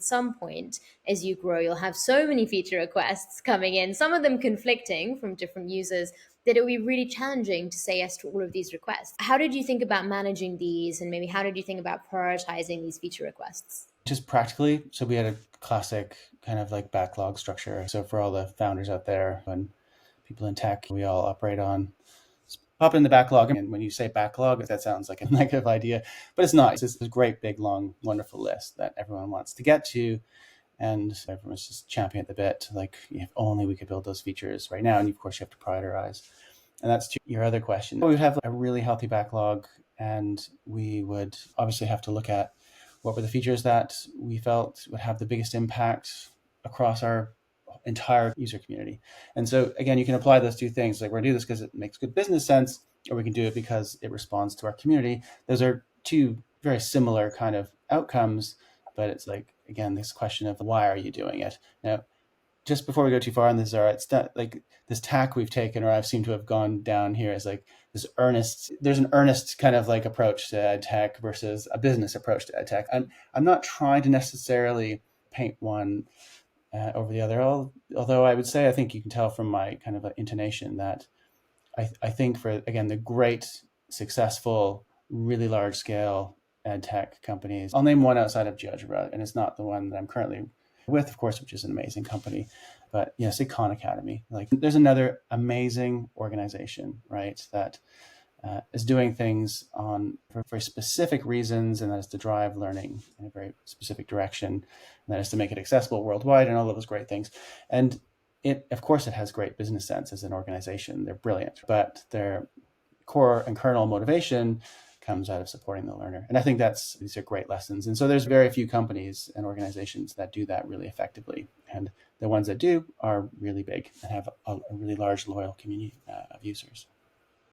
at some point, as you grow, you'll have so many feature requests coming in, some of them conflicting from different users, that it will be really challenging to say yes to all of these requests. How did you think about managing these, and maybe how did you think about prioritizing these feature requests? Just practically, so we had a classic kind of like backlog structure. So for all the founders out there and people in tech, we all operate on pop in the backlog. And when you say backlog, that sounds like a negative idea, but it's not. It's just a great, big, long, wonderful list that everyone wants to get to. And everyone's just championing at the bit. Like, if only we could build those features right now. And of course, you have to prioritize. And that's to your other question. We would have a really healthy backlog, and we would obviously have to look at what were the features that we felt would have the biggest impact across our entire user community. And so again, you can apply those two things. Like, we're going to do this because it makes good business sense, or we can do it because it responds to our community. Those are two very similar kind of outcomes, but it's like, again, this question of why are you doing it? Now, just before we go too far on this, it's not like this tack we've taken, or I've seemed to have gone down here, is like this earnest, there's an earnest kind of like approach to ed tech versus a business approach to ed tech. I'm not trying to necessarily paint one over the other, although I would say, I think you can tell from my kind of intonation that I think for, again, the great, successful, really large scale ed tech companies, I'll name one outside of GeoGebra, and it's not the one that I'm currently with, of course, which is an amazing company. But say Khan Academy. Like, there's another amazing organization, right, that is doing things for very specific reasons, and that is to drive learning in a very specific direction, and that is to make it accessible worldwide, and all of those great things. And of course, it has great business sense as an organization. They're brilliant, but their core and kernel motivation comes out of supporting the learner. And I think these are great lessons. And so there's very few companies and organizations that do that really effectively. And the ones that do are really big and have a really large, loyal community of users.